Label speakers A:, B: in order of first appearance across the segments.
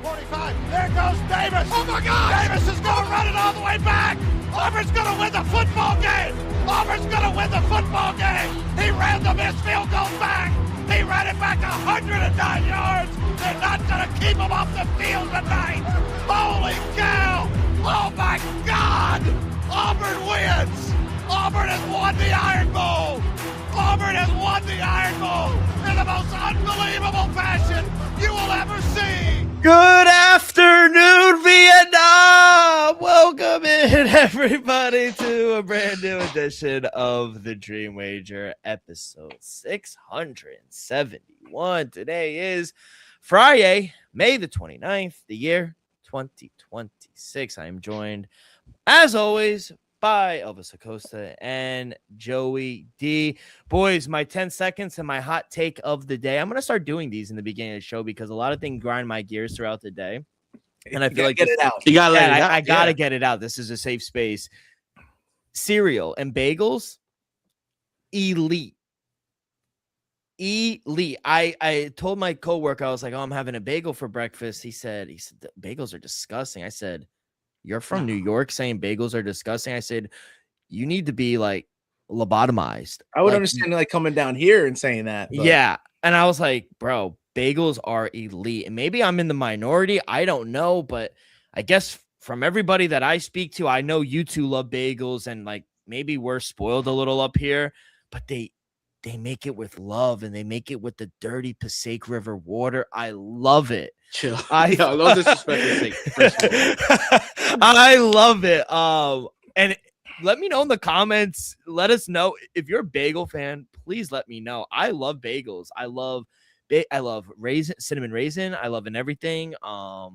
A: 45. There goes Davis. Oh my God! Davis is going to run it all the way back. Auburn's going to win the football game. Auburn's going to win the football game. He ran the missed field goal back. He ran it back 109 yards. They're not going to keep him off the field tonight. Holy cow! Oh my God! Auburn wins. Auburn has won the Iron Bowl. Auburn has won the Iron Bowl in the most unbelievable fashion you will ever see.
B: Good afternoon, Vietnam. Welcome in, everybody, to a brand new edition of the Dream Wager, episode 671. Today is Friday, May the 29th, the year 2026. I am joined, as always, by Elvis Acosta and Joey D. Boys, my 10 seconds and my hot take of the day. I'm going to start doing these in the beginning of the show because a lot of things grind my gears throughout the day. And I feel like
C: get it out.
B: You got to let it out. I got to get it out. This is a safe space. Cereal and bagels, elite. I told my coworker, I was like, "Oh, I'm having a bagel for breakfast." He said, "Bagels are disgusting." I said, "You're from New York saying bagels are disgusting?" I said, "You need to be like lobotomized."
C: I would understand like coming down here and saying that. But.
B: Yeah. And I was like, bro, bagels are elite. And maybe I'm in the minority. I don't know. But I guess from everybody that I speak to, I know you two love bagels and like maybe we're spoiled a little up here, but they make it with love and they make it with the dirty Passaic River water. I love it.
D: Chill. No disrespect.
B: I love it. And let me know in the comments. Let us know if you're a bagel fan. Please let me know. I love bagels. I love raisin, cinnamon raisin. I love in everything. Whole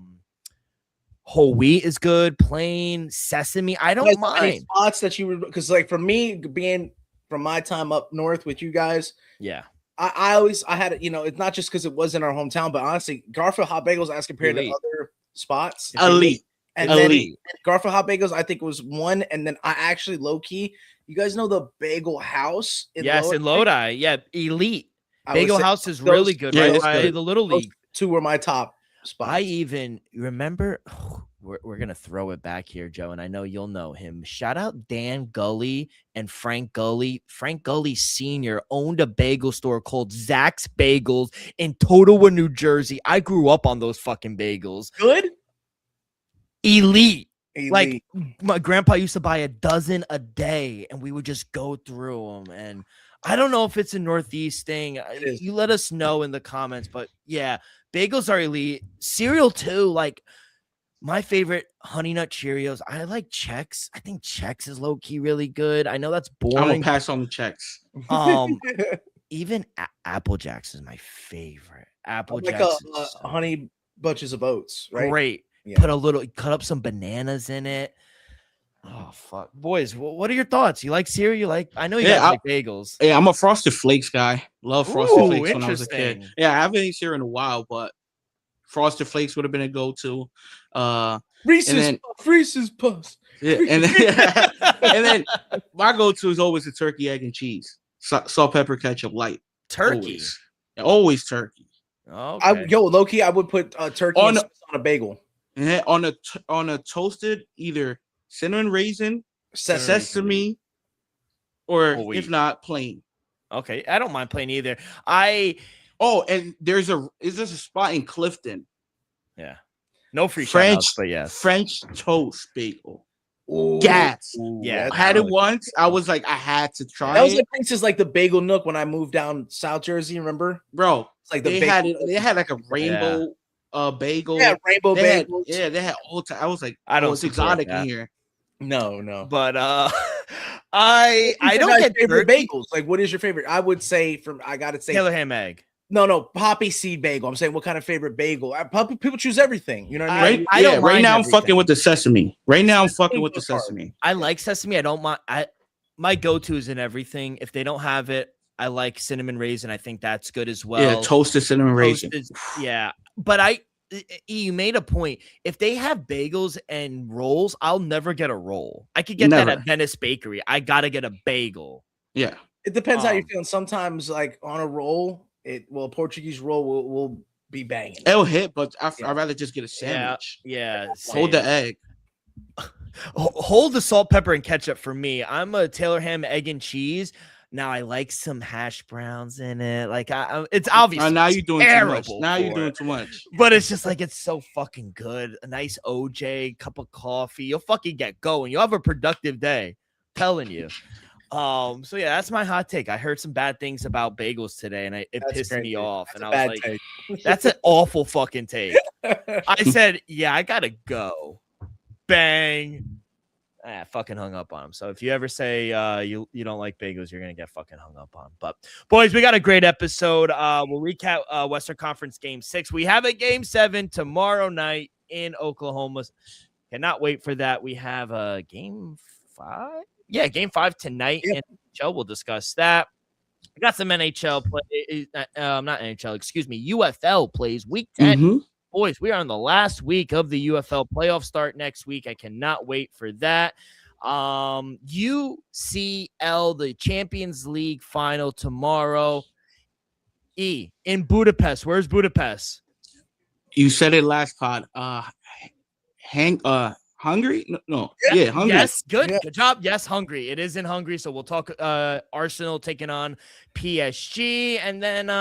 B: wheat is good. Plain sesame. I don't mind.
C: Any spots that you would, because like for me being from my time up north with you guys,
B: yeah.
C: I had it, it's not just because it was in our hometown, but honestly, Garfield Hot Bagels as compared to other spots.
D: Elite.
C: And then Garfield Hot Bagels, I think was one. And then I actually low key, you guys know the Bagel House in
B: Lodi. Yeah, elite. Bagel House is really good, right? By the Little League.
C: Two were my top spots.
B: I even remember we're gonna throw it back here, Joe, and I know you'll know him. Shout out Dan Gully and Frank Gully. Frank Gully Sr. owned a bagel store called Zach's Bagels in Totowa, New Jersey. I grew up on those fucking bagels.
C: Good?
B: Elite. Like my grandpa used to buy a dozen a day, and we would just go through them. And I don't know if it's a Northeast thing. You let us know in the comments. But yeah, bagels are elite. Cereal too. Like my favorite, Honey Nut Cheerios. I like Chex. I think Chex is low key really good. I know that's boring.
D: I'm gonna pass on the Chex.
B: Even Apple Jacks is my favorite. Apple
C: like
B: Jacks,
C: honey bunches of oats, right?
B: Great. Yeah. Cut up some bananas in it. Oh fuck, boys! What are your thoughts? You like cereal? I know you guys like bagels.
D: Yeah, I'm a Frosted Flakes guy. Love Frosted Flakes when I was a kid. Yeah, I haven't eaten cereal in a while, but Frosted Flakes would have been a go-to.
C: Reese's Puffs.
D: Yeah, and then my go-to is always the turkey, egg, and cheese. Salt, pepper, ketchup, light.
B: Turkey.
D: Always turkey.
B: Okay.
C: Low key, I would put turkey on a bagel.
D: And on a toasted either cinnamon raisin, sesame, or if not plain.
B: Okay, I don't mind plain either.
D: And is this a spot in Clifton?
B: Yeah, no free French, but yes,
D: French toast bagel.
C: Ooh.
D: Gas.
B: Yeah,
D: I had it once. I was like, I had to try.
C: That was like places like the Bagel Nook when I moved down South Jersey. Remember,
D: bro?
C: It's like
D: they had like a rainbow. Bagel.
C: Yeah, rainbow bagels.
D: They had all time. I was like,
B: I don't
D: it's exotic in here.
C: No.
B: But I don't get
C: favorite bagels. Like, what is your favorite? I would say I gotta say
B: Taylor ham egg.
C: No, poppy seed bagel. I'm saying what kind of favorite bagel? People choose everything. You know what I mean?
D: Right now I'm fucking with the sesame. I
B: like sesame. I don't mind. My go-to is in everything. If they don't have it, I like cinnamon raisin. I think that's good as well.
D: Yeah, toasted cinnamon raisin.
B: Yeah. But you made a point. If they have bagels and rolls, I'll never get a roll. I could get that at Venice Bakery. I got to get a bagel.
D: Yeah.
C: It depends how you're feeling. Sometimes like on a roll, a Portuguese roll will be banging.
D: It'll hit, but I'd rather just get a sandwich.
B: Yeah.
D: Hold the egg.
B: Hold the salt, pepper, and ketchup for me. I'm a Taylor ham, egg, and cheese. Now I like some hash browns in it. Like it's obvious.
D: Now you're doing too much. Now you're doing too much.
B: But it's just like it's so fucking good. A nice OJ, cup of coffee. You'll fucking get going. You'll have a productive day. I'm telling you. So yeah, that's my hot take. I heard some bad things about bagels today, and it pissed me off. And I was like, that's an awful fucking take. I said, yeah, I gotta go. Bang. Fucking hung up on him. So if you ever say you don't like bagels, you're gonna get fucking hung up on. But boys, we got a great episode. We'll recap Western Conference Game 6. We have a Game 7 tomorrow night in Oklahoma. Cannot wait for that. We have a Game 5. Yeah, Game 5 tonight in NHL. We'll discuss that. We got some NHL play. Not NHL. Excuse me. UFL plays Week 10. Mm-hmm. Boys, we are on the last week of the UFL playoff start next week. I cannot wait for that. UCL, the Champions League final tomorrow. In Budapest. Where's Budapest?
D: You said it last pod. Hungary? No. Yeah, Hungary.
B: Yes, good. Yeah. Good job. Yes, Hungary. It is in Hungary. So we'll talk Arsenal taking on PSG. And then,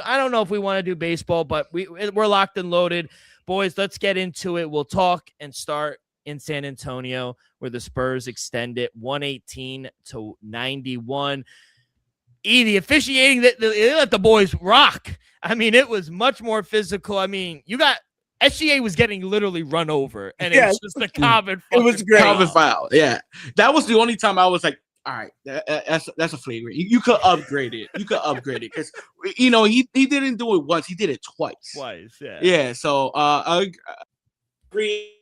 B: I don't know if we want to do baseball, but we're locked and loaded. Boys, let's get into it. We'll talk and start in San Antonio, where the Spurs extend it 118-91. The officiating, they let the boys rock. I mean, it was much more physical. I mean, you got SGA was getting literally run over, and it was just a common foul.
C: It was great.
D: Common foul. Yeah. That was the only time I was like, all right, that's a flagrant. You could upgrade it. Because he didn't do it once. He did it twice.
B: Yeah.
D: Yeah. So I agree.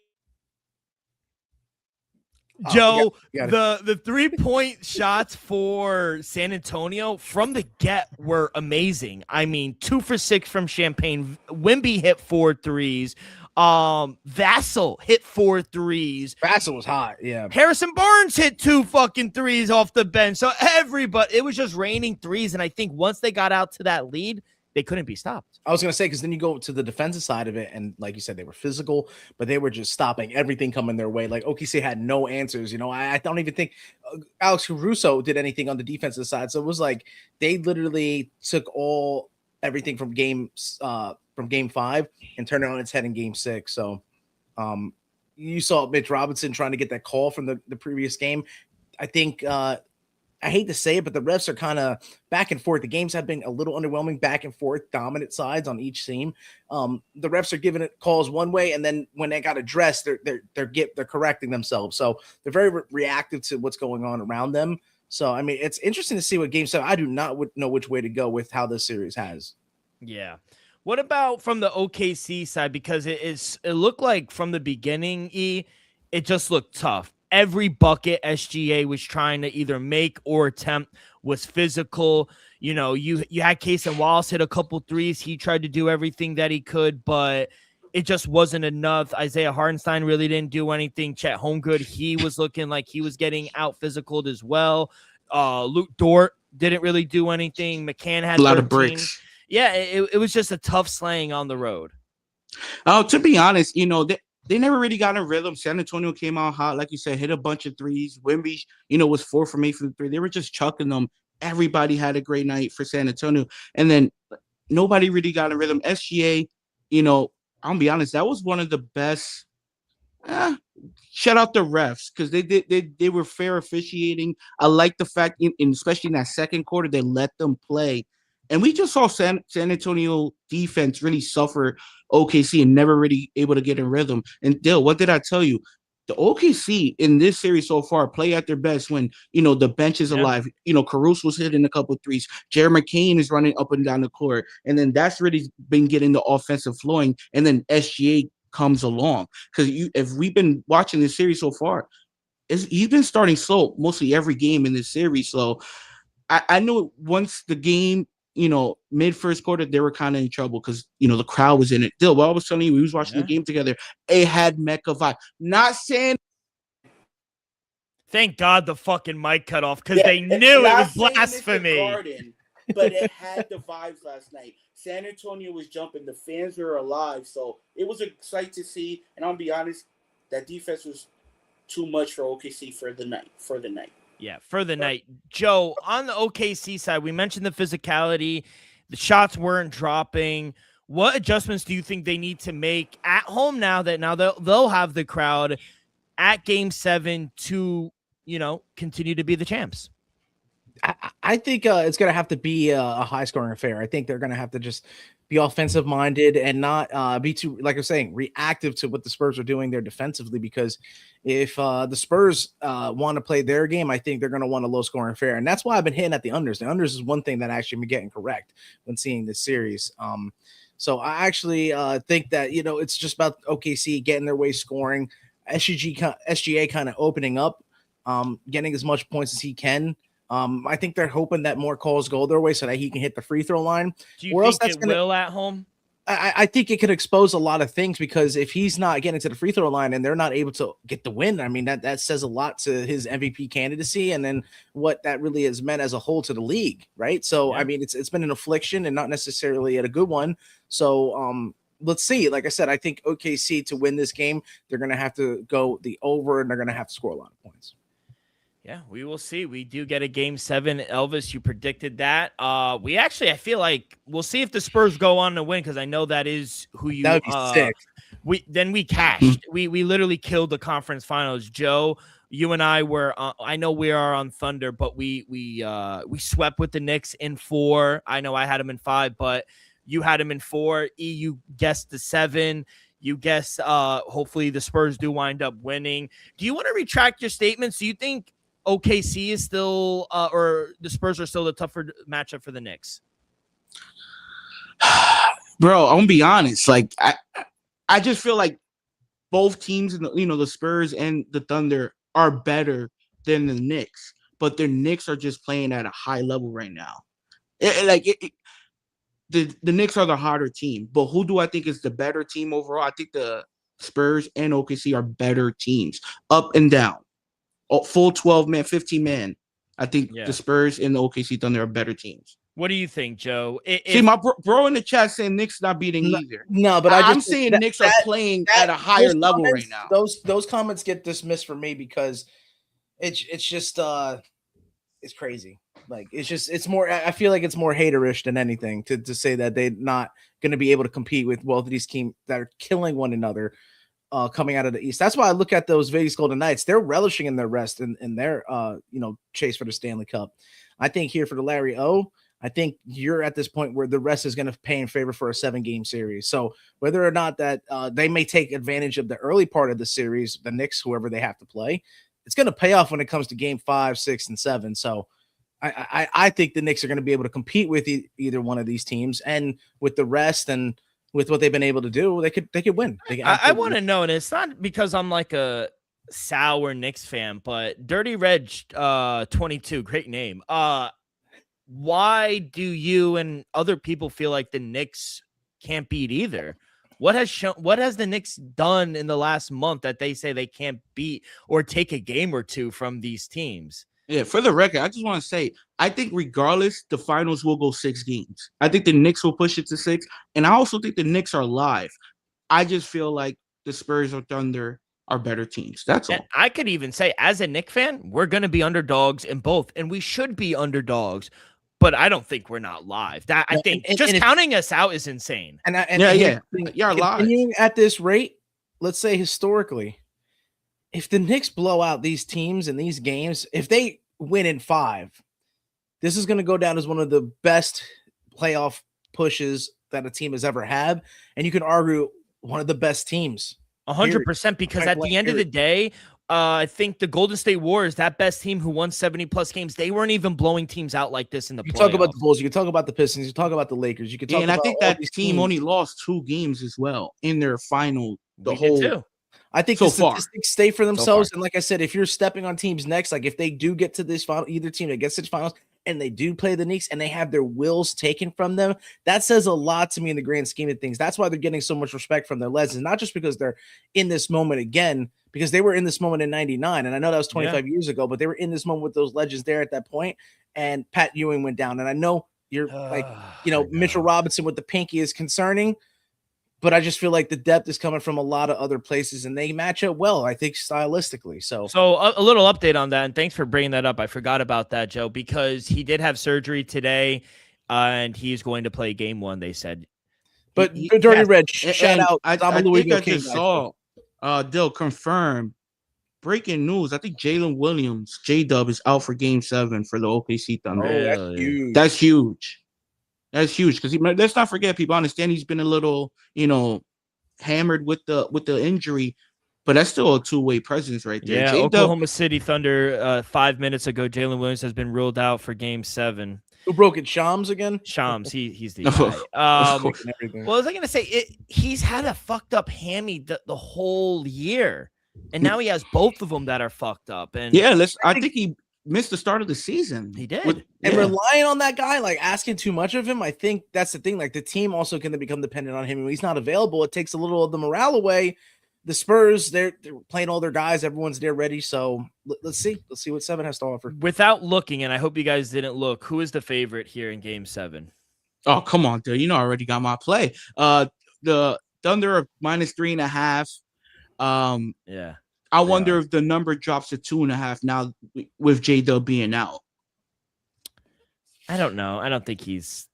B: Joe, the 3-point shots for San Antonio from the get were amazing. I mean, 2 for 6 from Champagne. Wemby hit 4 threes. Vassell hit 4 threes.
C: Vassell was hot. Yeah.
B: Harrison Barnes hit 2 fucking threes off the bench. So it was just raining threes. And I think once they got out to that lead, they couldn't be stopped.
C: I was going to say, because then you go to the defensive side of it. And like you said, they were physical, but they were just stopping everything coming their way. Like OKC had no answers. I don't even think Alex Caruso did anything on the defensive side. So it was like they literally took everything from Game 5 and turned it on its head in Game 6. So you saw Mitch Robinson trying to get that call from the previous game. I think I hate to say it, but the refs are kind of back and forth. The games have been a little underwhelming, back and forth, dominant sides on each team. The refs are giving it calls one way, and then when they got addressed, they're correcting themselves. So they're very reactive to what's going on around them. So I mean, it's interesting to see what Game 7. I do not know which way to go with how this series has.
B: Yeah. What about from the OKC side? Because it looked like from the beginning, it just looked tough. Every bucket SGA was trying to either make or attempt was physical. You had Case and Wallace hit a couple threes. He tried to do everything that he could, but it just wasn't enough. Isaiah Hartenstein really didn't do anything. Chet Holmgren, he was looking like he was getting out physicaled as well. Luke Dort didn't really do anything. McCann had
D: a lot of bricks.
B: Yeah, it was just a tough slaying on the road.
D: To be honest, they never really got in rhythm. San Antonio came out hot, like you said, hit a bunch of threes. Wemby, was 4 from 8 from 3. They were just chucking them. Everybody had a great night for San Antonio, and then nobody really got in rhythm. SGA, I'll be honest, that was one of the best. Shout out the refs because they were fair officiating. I like the fact, especially in that second quarter, they let them play. And we just saw San Antonio defense really suffer OKC and never really able to get in rhythm. And Dale, what did I tell you? The OKC in this series so far play at their best when, the bench is alive. Caruso was hitting a couple of threes. Jared McCain is running up and down the court. And then that's really been getting the offensive flowing. And then SGA comes along. Because if we've been watching this series so far, he's been starting slow mostly every game in this series. So I know once the game, mid first quarter, they were kind of in trouble because, the crowd was in it. Still, what I was telling you, we was watching the game together. It had Mecca vibe. Not saying.
B: Thank God the fucking mic cut off because they knew it was blasphemy.
D: but it had the vibes last night. San Antonio was jumping. The fans were alive. So it was a sight to see. And I'll be honest, that defense was too much for OKC for the night.
B: Yeah, for the night. Joe, on the OKC side, we mentioned the physicality. The shots weren't dropping. What adjustments do you think they need to make at home now that they'll have the crowd at Game 7 to, continue to be the champs?
C: I think it's going to have to be a high-scoring affair. I think they're going to have to just be offensive-minded and not be too, like I was saying, reactive to what the Spurs are doing there defensively. Because if the Spurs want to play their game, I think they're going to want a low-scoring affair, and that's why I've been hitting at the unders. The unders is one thing that I actually been getting correct when seeing this series. So I actually think that it's just about OKC getting their way scoring, SGA kind of opening up, getting as much points as he can. I think they're hoping that more calls go their way so that he can hit the free throw line.
B: Do you think it will at home?
C: I think it could expose a lot of things, because if he's not getting to the free throw line and they're not able to get the win, I mean, that says a lot to his MVP candidacy, and then what that really has meant as a whole to the league, right? So, yeah. I mean, it's been an affliction and not necessarily a good one. So, let's see. Like I said, I think OKC, to win this game, they're going to have to go the over, and they're going to have to score a lot of points.
B: Yeah, we will see. We do get a Game 7. Elvis, you predicted that. I feel like we'll see if the Spurs go on to win, because I know that is who you.
C: That would be sick.
B: We cashed. We literally killed the conference finals. Joe, you and I were. I know we are on Thunder, but we swept with the Knicks in 4. I know I had them in 5, but you had them in 4. You guessed the 7. You guess. Hopefully the Spurs do wind up winning. Do you want to retract your statements? Do you think OKC is still, or the Spurs are still the tougher matchup for the Knicks?
D: Bro, I'm gonna be honest. Like, I just feel like both teams, the Spurs and the Thunder, are better than the Knicks, but the Knicks are just playing at a high level right now. The Knicks are the harder team, but who do I think is the better team overall? I think the Spurs and OKC are better teams, up and down. Full 12-man, 15-man. I think the Spurs and the OKC Thunder are better teams.
B: What do you think, Joe?
D: See, my bro in the chat saying Knicks not beating either.
C: No, but
D: I'm saying Knicks are playing at a higher level right now.
C: Those comments get dismissed for me, because it's just it's crazy. Like, it's more. I feel like it's more haterish than anything to say that they're not going to be able to compete with both of these teams that are killing one another. Coming out of the East. That's why I look at those Vegas Golden Knights. They're relishing in their rest and their chase for the Stanley Cup. I think here for the Larry O, I think you're at this point where the rest is going to pay in favor for a 7-game series. So whether or not that they may take advantage of the early part of the series, the Knicks, whoever they have to play, it's going to pay off when it comes to Game 5, 6, and 7. So I think the Knicks are going to be able to compete with either one of these teams, and with the rest and with what they've been able to do, they could win.
B: I want to know, and it's not because I'm like a sour Knicks fan, but Dirty Reg 22, great name. Why do you and other people feel like the Knicks can't beat either? What has the Knicks done in the last month that they say they can't beat or take a game or two from these teams?
D: Yeah, for the record, I just want to say, I think regardless, the finals will go 6 games. I think the Knicks will push it to 6, and I also think the Knicks are live. I just feel like the Spurs or Thunder are better teams. That's all.
B: I could even say, as a Knicks fan, we're going to be underdogs in both, and we should be underdogs, but I don't think we're not live. I think counting us out is insane.
C: You're live. Continuing at this rate, let's say historically, if the Knicks blow out these teams in these games, if they win in 5, this is going to go down as one of the best playoff pushes that a team has ever had. And you can argue one of the best teams.
B: 100%, because at the end of the day, I think the Golden State Warriors, that best team who won 70-plus games, they weren't even blowing teams out like this in the playoffs.
C: You talk about the Bulls, you can talk about the Pistons, you talk about the Lakers. You can talk
D: and
C: about
D: I think that team only lost 2 games as well in their final.
B: Too.
C: I think the statistics stay for themselves. And like I said, if you're stepping on teams next, like if they do get to this final, either team that gets to the finals and they do play the Knicks and they have their wills taken from them, that says a lot to me in the grand scheme of things. That's why they're getting so much respect from their legends, not just because they're in this moment again, because they were in this moment in 99. And I know that was 25 years ago, but they were in this moment with those legends there at that point. And Pat Ewing went down. And I know you're Mitchell Robinson with the pinky is concerning, but I just feel like the depth is coming from a lot of other places, and they match up well, I think, stylistically. So
B: a little update on that, and thanks for bringing that up. I forgot about that, Joe, because he did have surgery today, and he's going to play game 1, they said.
C: But Dirty Red, shout out.
D: I think I just saw they'll confirm breaking news. I think Jalen Williams, J-Dub, is out for game 7 for the OKC Thunder.
C: Oh, that's huge.
D: That's huge. That's huge because let's not forget, people. I understand he's been a little, hammered with the injury, but that's still a two-way presence right there.
B: Yeah, Oklahoma City Thunder. 5 minutes ago, Jalen Williams has been ruled out for game 7.
C: Who broke it? Shams again?
B: Shams, he's the guy. What was I gonna say? He's had a fucked up hammy the whole year, and now he has both of them that are fucked up. And
D: I think he missed the start of the season.
B: He did.
C: Relying on that guy, like asking too much of him, I think that's the thing. Like the team also can become dependent on him. When he's not available, it takes a little of the morale away. The Spurs, they're playing all their guys. Everyone's there ready. So let's see. Let's see what 7 has to offer.
B: Without looking, and I hope you guys didn't look, who is the favorite here in game 7?
D: Oh, come on, dude. I already got my play. The Thunder are -3.5. I wonder if the number drops to 2.5 now with J-Dub being out.
B: I don't know. I don't think he's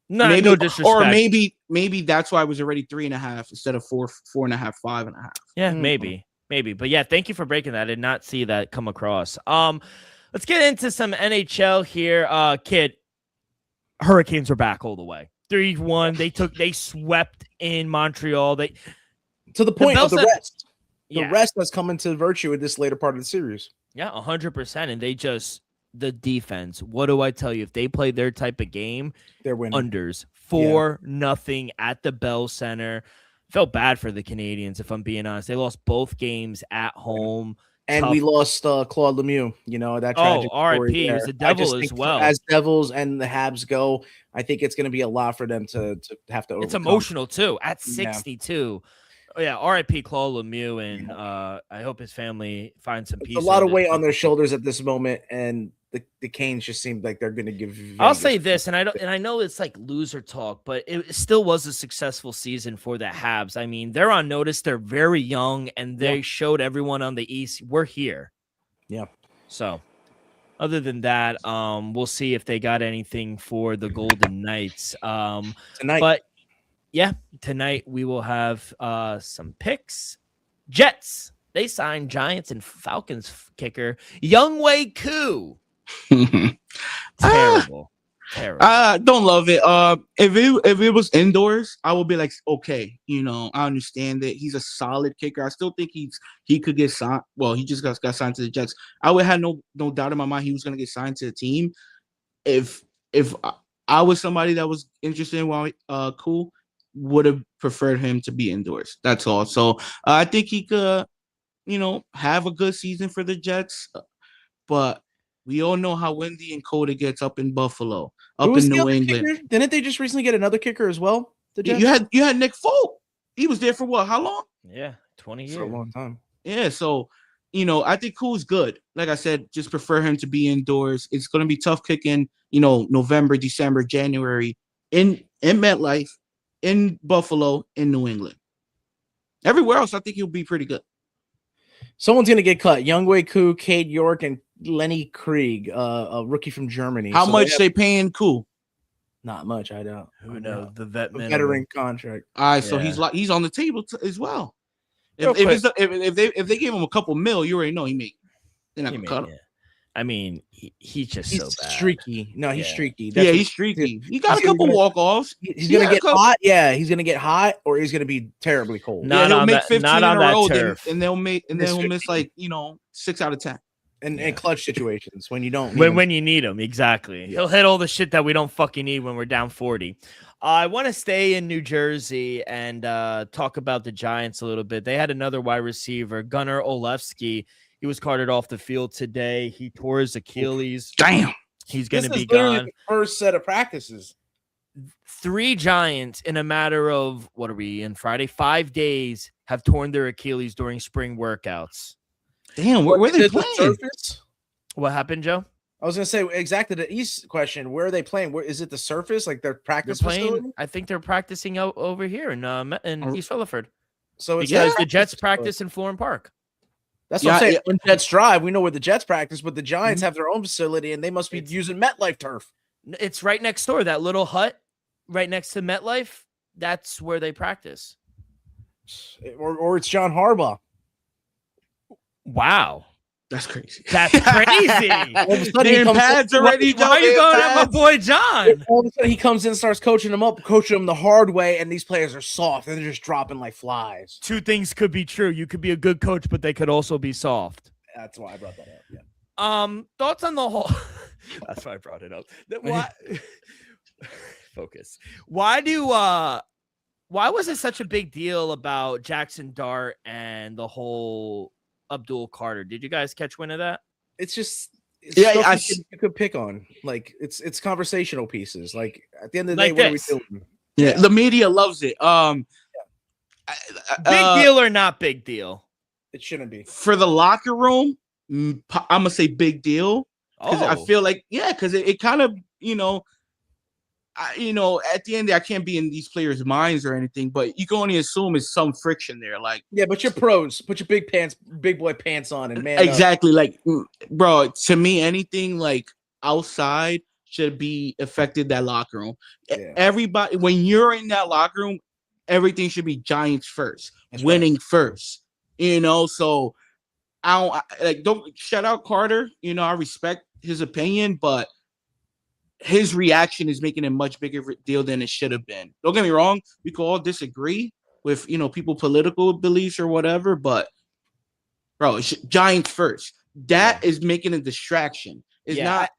B: no disrespect.
D: Or maybe that's why it was already 3.5 instead of 4.5, 5.5.
B: Yeah, maybe. But yeah, thank you for breaking that. I did not see that come across. Let's get into some NHL here. Kid, Hurricanes are back all the way. 3-1. They swept in Montreal.
C: To the point of the rest. The
B: Yeah.
C: rest has come into virtue in this later part of the series.
B: Yeah, 100%. And the defense, what do I tell you? If they play their type of game,
C: they're winning.
B: Unders 4-0 at the Bell Center. Felt bad for the Canadians, if I'm being honest. They lost both games at home.
C: And we lost Claude Lemieux. That tragic
B: RIP.
C: He
B: was a Devil as well.
C: As Devils and the Habs go, I think it's going to be a lot for them to have to overcome.
B: It's emotional, too, at 62. Yeah, RIP Claude Lemieux, and I hope his family finds some peace.
C: A lot of weight on their shoulders at this moment, and the Canes just seem like they're going to give.
B: I'll say this, and I know it's like loser talk, but it still was a successful season for the Habs. I mean, they're on notice. They're very young, and they showed everyone on the East we're here. Yeah. So, other than that, we'll see if they got anything for the Golden Knights
C: tonight.
B: But yeah, tonight we will have some picks. Jets. They signed Giants and Falcons kicker Younghoe Koo. Terrible.
D: I don't love it. If it was indoors, I would be like, okay, I understand that he's a solid kicker. I still think he could get signed. Well, he just got signed to the Jets. I would have no doubt in my mind he was going to get signed to the team. If I was somebody that was interested in Cool, would have preferred him to be indoors. That's all. So I think he could, have a good season for the Jets, but we all know how windy and cold it gets up in Buffalo, up in New England.
C: Kicker? Didn't they just recently get another kicker as well? The Jets?
D: You had Nick Folk. He was there for what? How long?
B: Yeah, 20 years.
C: For a long time.
D: Yeah, so I think Cool's good. Like I said, just prefer him to be indoors. It's going to be tough kicking, November, December, January in MetLife, in Buffalo, in New England. Everywhere else, I think he'll be pretty good.
C: Someone's going to get cut. Younghoe Koo, Cade York, and Lenny Krieg, a rookie from Germany.
D: How much they paying Koo?
C: Not much, I doubt.
B: Who knows? The
C: veteran contract.
D: All right, so he's on the table as well. If they gave him a couple mil, you already know he made. They're not gonna cut him.
B: I mean, he's so bad.
C: Streaky. No, he's streaky.
D: Yeah, he's streaky. He got a couple walk-offs.
C: He's going to get hot. Yeah, he's going to get hot, or he's going to be terribly cold.
D: He'll make 15 in a row, and they'll miss 6 out of 10.
C: And clutch situations when you don't
B: when you need him. Exactly. He'll hit all the shit that we don't fucking need when we're down 40. I want to stay in New Jersey and talk about the Giants a little bit. They had another wide receiver, Gunnar Olszewski. He was carted off the field today. He tore his Achilles.
D: Damn.
B: He's going to be gone.
C: The first set of practices.
B: 3 Giants in a matter of, what are we in Friday? 5 days have torn their Achilles during spring workouts.
D: Damn, where they playing?
B: What happened, Joe?
C: I was gonna say exactly the East question. Where are they playing? Where is it? The surface, like their practice facility?
B: I think they're practicing out over here in East Rutherford.
C: So it's
B: because the Jets practice in Florham Park.
C: That's what I'm saying. When Jets drive, we know where the Jets practice, but the Giants have their own facility, and they must be using MetLife turf.
B: It's right next door. That little hut right next to MetLife. That's where they practice.
C: Or it's John Harbaugh.
B: Wow.
D: That's crazy.
B: That's crazy.
C: All of a sudden
D: pads already.
B: Why are you going at my boy John?
C: All of a sudden he comes in and starts coaching them up, coaching them the hard way, and these players are soft and they're just dropping like flies.
B: Two things could be true. You could be a good coach, but they could also be soft.
C: That's why I brought that up. Yeah.
B: Thoughts on the whole. That's why I brought it up. Why? Focus. Why was it such a big deal about Jackson Dart and the whole Abdul Carter? Did you guys catch wind of that?
C: It's just
D: you
C: could pick on. Like it's conversational pieces. Like at the end of the
B: like
C: day,
B: this.
C: what are we doing?
D: Yeah, the media loves it.
B: Big deal or not big deal?
C: It shouldn't be.
D: For the locker room, I'm gonna say big deal. Because I feel like, because it kind of, at the end, I can't be in these players' minds or anything, but you can only assume it's some friction there. Like,
C: yeah, but you're pros. Put your big boy pants on, and man,
D: exactly. Like, bro, to me, anything like outside should be affected that locker room. Yeah. Everybody, when you're in that locker room, everything should be Giants first, winning first. So don't shout out Carter. I respect his opinion, but his reaction is making a much bigger deal than it should have been. Don't get me wrong. We could all disagree with, people political beliefs or whatever, but bro, it's Giants first. That is making a distraction. It's not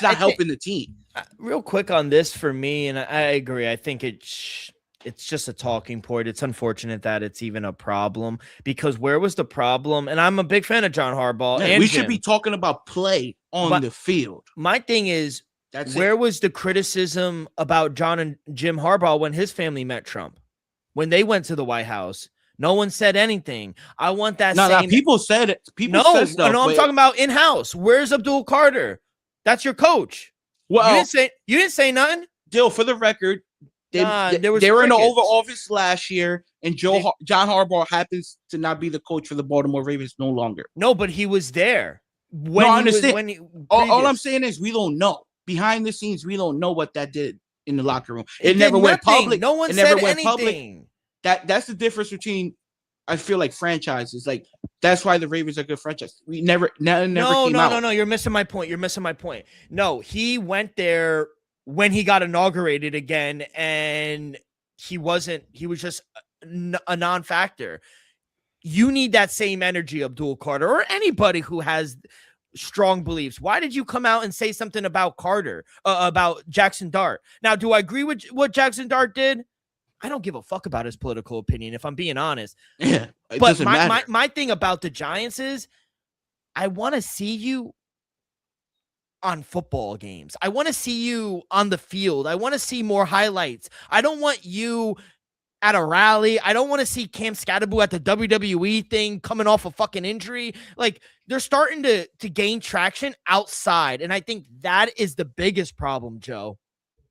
D: helping the team.
B: Real quick on this for me, and I agree. I think it's just a talking point. It's unfortunate that it's even a problem because where was the problem? And I'm a big fan of John Harbaugh.
D: We should be talking about play on the field.
B: My thing is, where was the criticism about John and Jim Harbaugh when his family met Trump? When they went to the White House, no one said anything. I want that.
D: No, people said it. People said stuff.
B: No, I'm talking about in-house. Where's Abdul Carter? That's your coach.
D: Well,
B: you didn't say nothing.
D: Dill, for the record, they were in the Oval Office last year, and John Harbaugh happens to not be the coach for the Baltimore Ravens no longer.
B: No, but he was there.
D: I understand. All I'm saying is we don't know. Behind the scenes, we don't know what that did in the locker room. It never went public.
B: No one said anything.
D: That's the difference between, I feel like, franchises. Like, that's why the Ravens are a good franchise. We never came out.
B: No. You're missing my point. No, he went there when he got inaugurated again, and he was just a non-factor. You need that same energy, Abdul Carter, or anybody who has strong beliefs. Why did you come out and say something about Carter, about Jackson Dart? Now, do I agree with what Jackson Dart did? I don't give a fuck about his political opinion, if I'm being honest.
D: Yeah,
B: but my thing about the Giants is I want to see you on football games. I want to see you on the field. I want to see more highlights. I don't want you at a rally. I don't want to see Cam Scatterbo at the WWE thing coming off a fucking injury. Like, they're starting to gain traction outside. And I think that is the biggest problem, Joe.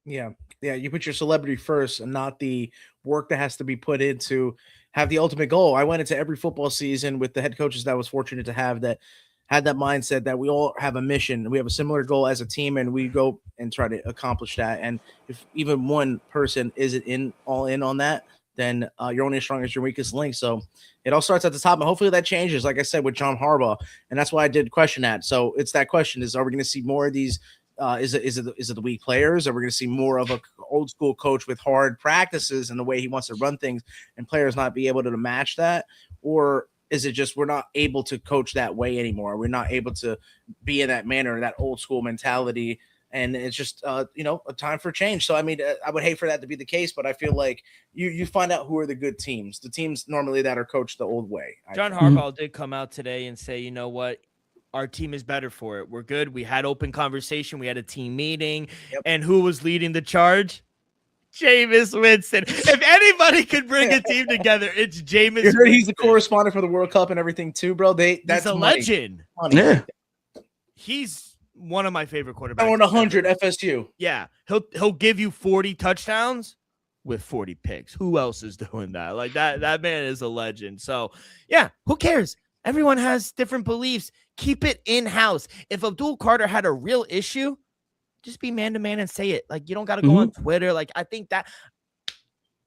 C: Yeah. Yeah. You put your celebrity first and not the work that has to be put in to have the ultimate goal. I went into every football season with the head coaches that I was fortunate to have that had that mindset that we all have a mission. We have a similar goal as a team, and we go and try to accomplish that. And if even one person isn't all in on that, then you're only as strong as your weakest link. So it all starts at the top, and hopefully that changes, like I said, with John Harbaugh. And that's why I did question that. So it's that question are we going to see more of these? Is it the weak players? Are we going to see more of a old school coach with hard practices and the way he wants to run things and players not be able to match that? Or is it just we're not able to coach that way anymore? We're not able to be in that manner, that old school mentality. And it's just, a time for change. So, I mean, I would hate for that to be the case, but I feel like you find out who are the good teams, the teams normally that are coached the old way.
B: John Harbaugh did come out today and say, you know what? Our team is better for it. We're good. We had open conversation. We had a team meeting. Yep. And who was leading the charge? Jameis Winston. If anybody could bring a team together, it's Jameis Winston.
C: He's a correspondent for the World Cup and everything too, bro. That's
B: a legend.
C: Money.
D: Yeah.
B: He's one of my favorite quarterbacks.
C: I want 100 FSU.
B: Yeah, he'll give you 40 touchdowns with 40 picks. Who else is doing that? Like that man is a legend. So yeah, who cares? Everyone has different beliefs. Keep it in-house. If Abdul Carter had a real issue, just be man-to-man and say it. Like, you don't got to go on Twitter. Like, I think that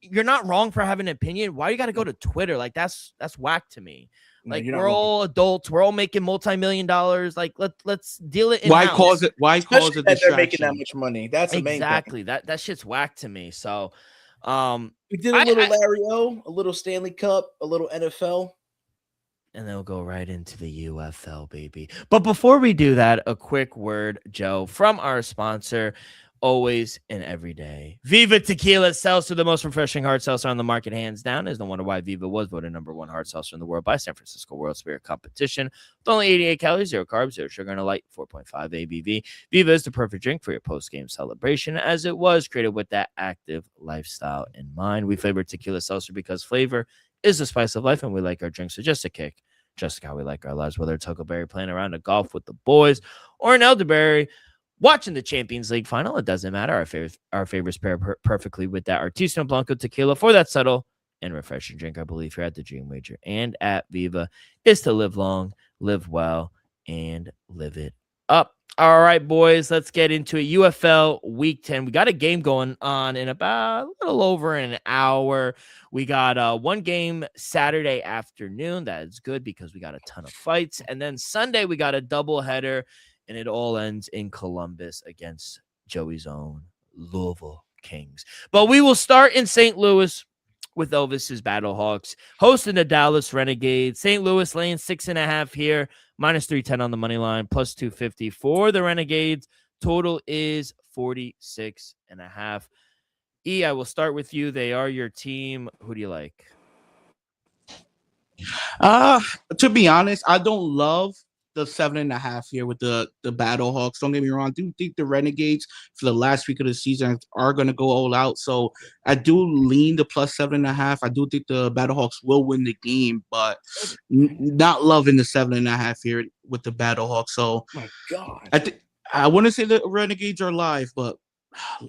B: you're not wrong for having an opinion. Why you got to go to Twitter? Like, that's whack to me. Like, we're all adults. We're all making multi-million dollars. Like, let's deal it in-house.
D: Why cause it distraction?
C: They're making that much money. That's
B: exactly that shit's whack to me. So,
C: we did a little Larry O, a little Stanley Cup, a little NFL.
B: And they'll go right into the UFL, baby. But before we do that, a quick word, Joe, from our sponsor, always and every day. Viva Tequila Seltzer, the most refreshing hard seltzer on the market, hands down. Is no wonder why Viva was voted #1 hard seltzer in the world by San Francisco World Spirit Competition. With only 88 calories, 0 carbs, 0 sugar, and a light 4.5 ABV. Viva is the perfect drink for your post-game celebration, as it was created with that active lifestyle in mind. We flavor tequila seltzer because flavor is the spice of life, and we like our drinks with just a kick, just like how we like our lives, whether it's Huckleberry playing around a golf with the boys or an elderberry watching the Champions League final. It doesn't matter. Our favorites pair perfectly with that Artisanal Blanco tequila for that subtle and refreshing drink. I believe here at the Dream Wager and at Viva is to live long, live well, and live it up. All right, boys, let's get into it. UFL Week 10. We got a game going on in about a little over an hour. We got one game Saturday afternoon. That is good because we got a ton of fights. And then Sunday, we got a doubleheader, and it all ends in Columbus against Joey's own Louisville Kings. But we will start in St. Louis with Elvis's Battlehawks hosting the Dallas Renegades. St. Louis laying 6.5 here. Minus 310 on the money line, plus 250 for the Renegades. Total is 46.5. E, I will start with you. They are your team. Who do you like?
D: To be honest, I don't love the 7.5 here with the Battlehawks. Don't get me wrong. I do think the Renegades for the last week of the season are going to go all out. So I do lean the plus 7.5. I do think the Battlehawks will win the game, but not loving the 7.5 here with the Battlehawks. So
C: my God,
D: I wouldn't say the Renegades are live, but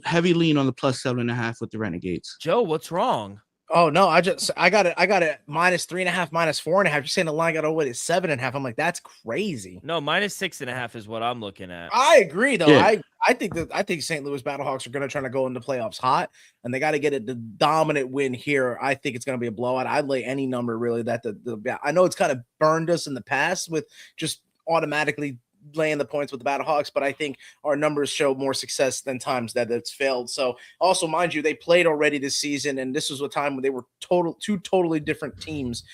D: heavy lean on the plus 7.5 with the Renegades.
B: Joe, what's wrong?
C: Oh no, I got it minus 3.5, minus 4.5. You're saying the line got over at 7.5. I'm like, that's crazy.
B: No, minus 6.5 is what I'm looking at.
C: I agree though.
D: Yeah.
C: I think St. Louis Battlehawks are going to try to go into playoffs hot, and they got to get the dominant win here. I think it's going to be a blowout. I'd lay any number really that I know it's kind of burned us in the past with just automatically laying the points with the Battlehawks, but I think our numbers show more success than times that it's failed. So also, mind you, they played already this season, and this was a time when they were two totally different teams.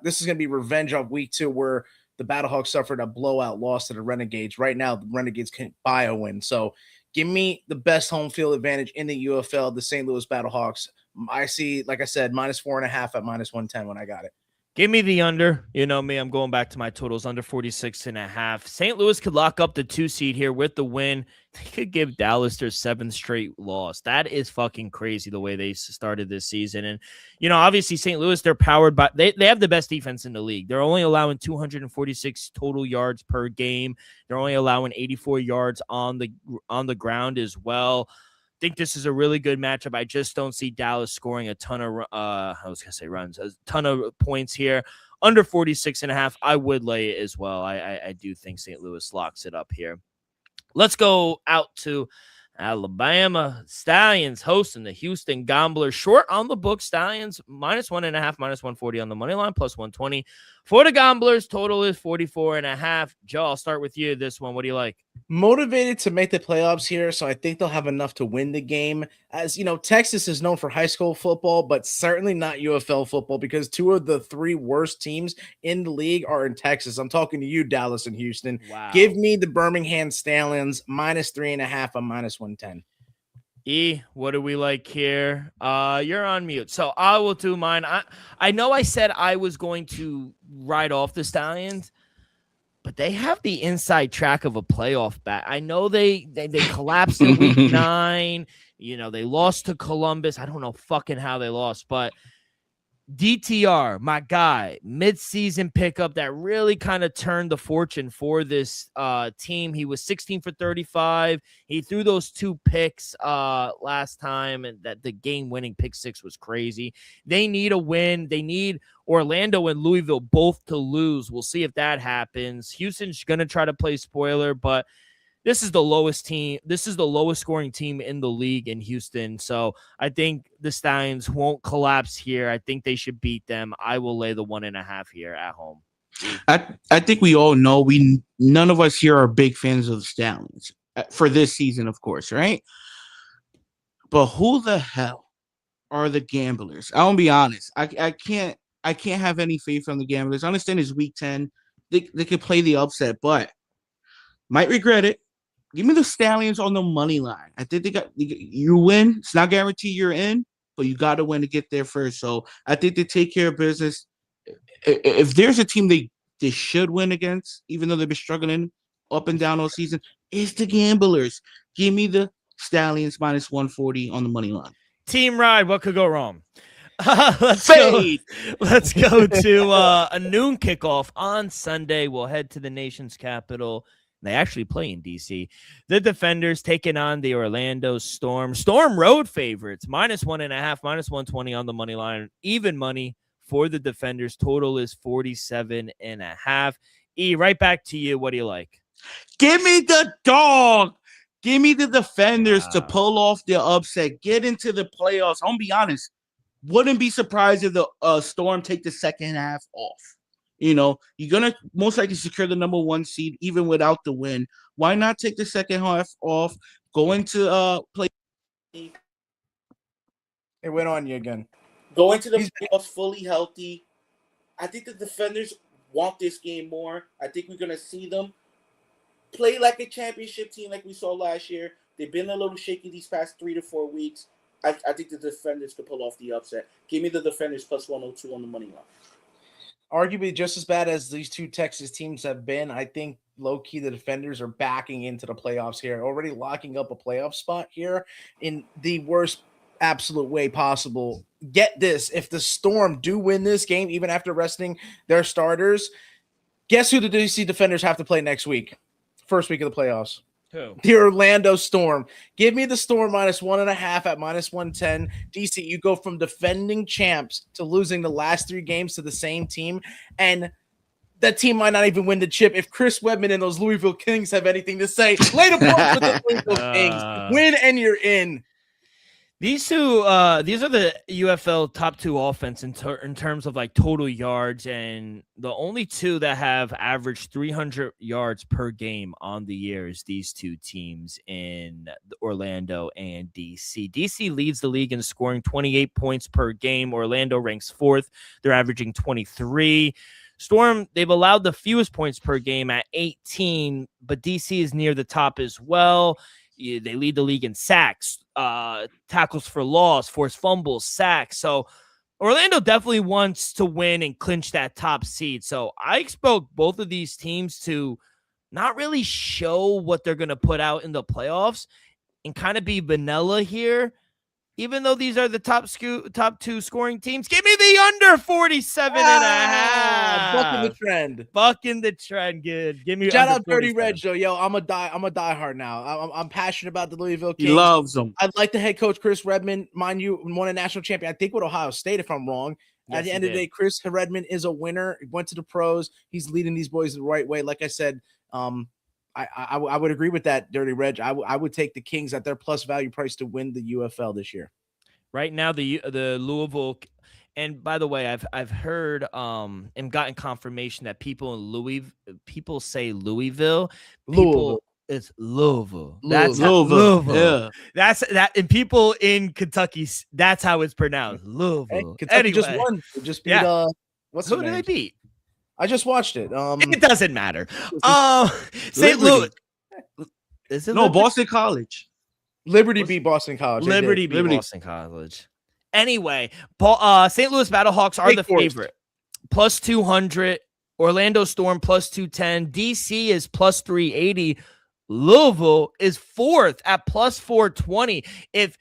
C: This is going to be revenge of week 2 where the Battlehawks suffered a blowout loss to the Renegades. Right now, the Renegades can buy a win. So give me the best home field advantage in the UFL, the St. Louis Battlehawks. I see, like I said, minus 4.5 at minus 110 when I got it.
B: Give me the under. You know me, I'm going back to my totals under 46.5. St. Louis could lock up the 2 seed here with the win. They could give Dallas their 7th straight loss. That is fucking crazy the way they started this season. And, you know, obviously St. Louis, they're powered by, they have the best defense in the league. They're only allowing 246 total yards per game. They're only allowing 84 yards on the ground as well. Think this is a really good matchup. I just don't see Dallas scoring a ton of runs, a ton of points here. Under 46.5, I would lay it as well. I do think St. Louis locks it up here. Let's go out to Alabama. Stallions hosting the Houston Gamblers. Short on the book. Stallions minus 1.5, minus 140 on the money line, plus 120 for the Gamblers. Total is 44.5. Joe, I'll start with you. This one, what do you like?
C: Motivated to make the playoffs here, so I think they'll have enough to win the game. As you know, Texas is known for high school football, but certainly not UFL football because 2 of the 3 worst teams in the league are in Texas. I'm talking to you, Dallas and Houston.
B: Wow.
C: Give me the Birmingham Stallions minus 3.5 on minus 110.
B: E, what do we like here? You're on mute. So I will do mine. I know I said I was going to ride off the Stallions, but they have the inside track of a playoff bat. I know they collapsed in week 9. You know, they lost to Columbus. I don't know fucking how they lost, but DTR, my guy, mid-season pickup that really kind of turned the fortune for this team. He was 16 for 35. He threw those 2 picks last time, and that the game-winning pick 6 was crazy. They need a win. They need Orlando and Louisville both to lose. We'll see if that happens. Houston's going to try to play spoiler, but this is the lowest team. This is the lowest scoring team in the league in Houston. So I think the Stallions won't collapse here. I think they should beat them. I will lay the 1.5 here at home.
D: I think we all know none of us here are big fans of the Stallions for this season, of course, right? But who the hell are the gamblers? I'll be honest. I can't have any faith on the gamblers. I understand it's week 10. They could play the upset, but might regret it. Give me the Stallions on the money line. I think you win. It's not guaranteed you're in, but you got to win to get there first. So I think they take care of business. If there's a team they should win against, even though they've been struggling up and down all season, it's the gamblers. Give me the Stallions minus 140 on the money line.
B: Team ride. What could go wrong? Let's go to a noon kickoff on Sunday. We'll head to the nation's capital. They actually play in D.C. The Defenders taking on the Orlando Storm. Storm road favorites, minus 1.5, minus 120 on the money line. Even money for the Defenders. Total is 47.5. E, right back to you. What do you like?
D: Give me the dog. Give me the Defenders to pull off the upset. Get into the playoffs. I'm going to be honest. Wouldn't be surprised if the Storm take the second half off. You know, you're going to most likely secure the number 1 seed even without the win. Why not take the second half off, go into play?
C: It went on you again.
D: Go into the playoffs fully healthy. I think the Defenders want this game more. I think we're going to see them play like a championship team like we saw last year. They've been a little shaky these past 3 to 4 weeks. I think the Defenders could pull off the upset. Give me the Defenders plus 102 on the money line.
C: Arguably just as bad as these 2 Texas teams have been. I think low-key the Defenders are backing into the playoffs here, already locking up a playoff spot here in the worst absolute way possible. Get this, if the Storm do win this game, even after resting their starters, guess who the DC Defenders have to play next week? First week of the playoffs.
B: Who?
C: The Orlando Storm. Give me the Storm minus 1.5 at minus 110. DC, you go from defending champs to losing the last 3 games to the same team, and that team might not even win the chip. If Chris Webman and those Louisville Kings have anything to say, lay the ball with the Louisville Kings. Win and you're in.
B: These are the UFL top 2 offense in terms of like total yards, and the only 2 that have averaged 300 yards per game on the year is these 2 teams in Orlando and DC. DC leads the league in scoring 28 points per game. Orlando ranks 4th. They're averaging 23. Storm, they've allowed the fewest points per game at 18, but DC is near the top as well. They lead the league in sacks, tackles for loss, forced fumbles, sacks. So Orlando definitely wants to win and clinch that top seed. So I expect both of these teams to not really show what they're going to put out in the playoffs and kind of be vanilla here. Even though these are the top 2 scoring teams, give me the under 47.5.
C: Bucking the trend.
B: Bucking the trend. Good. Give me
C: shout out Dirty Reg, though. Yo, I'm a diehard now. I'm passionate about the Louisville Kings.
D: He loves them.
C: I'd like the head coach Chris Redmond, mind you, won a national champion. I think with Ohio State, if I'm wrong.
B: Yes,
C: at the end of the day, Chris Redmond is a winner. He went to the pros. He's leading these boys the right way. Like I said, I would agree with that, Dirty Reg. I would take the Kings at their plus value price to win the UFL this year.
B: Right now, the Louisville, and by the way, I've heard and gotten confirmation that people say Louisville. It's Louisville. That's Louisville. Yeah. That's that, and people in Kentucky, that's how it's pronounced. Louisville.
C: Hey, Kentucky just won. They just beat
B: who did they beat?
C: I just watched it.
B: It doesn't matter. St. Louis.
D: Is it Liberty? Boston College.
C: Liberty beat Boston College.
B: Liberty beat Boston College. Anyway, St. Louis Battlehawks are the favorite. Plus 200. Orlando Storm plus 210. DC is plus 380. Louisville is 4th at plus 420. If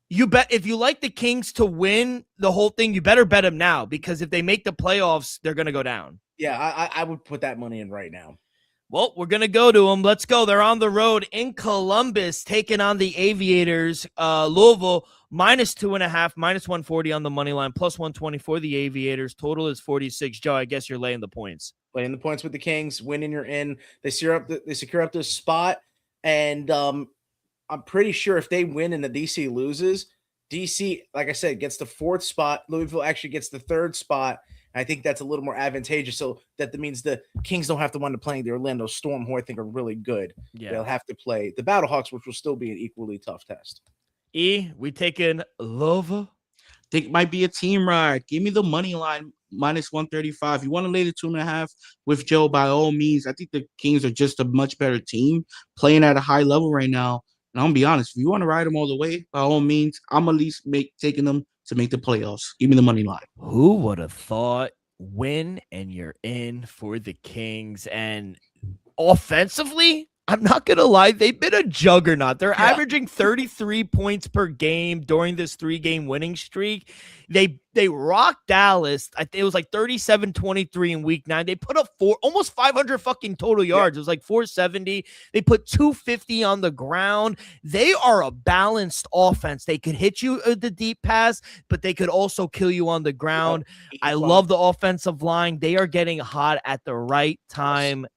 B: You bet if you like the Kings to win the whole thing, you better bet them now because if they make the playoffs, they're going to go down.
C: Yeah, I would put that money in right now.
B: Well, we're going to go to them. Let's go. They're on the road in Columbus taking on the Aviators. Louisville -2.5, -140 on the money line, +120 for the Aviators. Total is 46. Joe, I guess you're laying the points.
C: Laying the points with the Kings, winning, you're in. They secure up this spot, and I'm pretty sure if they win and the DC loses, DC, like I said, gets the 4th spot. Louisville actually gets the 3rd spot. I think that's a little more advantageous. So that means the Kings don't have to wind up playing the Orlando Storm, who I think are really good.
B: Yeah.
C: They'll have to play the Battlehawks, which will still be an equally tough test.
B: We taking Louisville?
D: Think might be a team ride. Give me the money line -135. You want to lay the 2.5 with Joe, by all means. I think the Kings are just a much better team playing at a high level right now. And I'm gonna be honest, if you want to ride them all the way, by all means, I'm at least taking them to make the playoffs. Give me the money line.
B: Who would have thought win and you're in for the Kings? And offensively, I'm not going to lie, they've been a juggernaut. They're averaging 33 points per game during this 3-game winning streak. They rocked Dallas. I think it was like 37-23 in week 9. They put up almost 500 fucking total yards. It was like 470. They put 250 on the ground. They are a balanced offense. They could hit you with the deep pass, but they could also kill you on the ground. I love the offensive line. They are getting hot at the right time.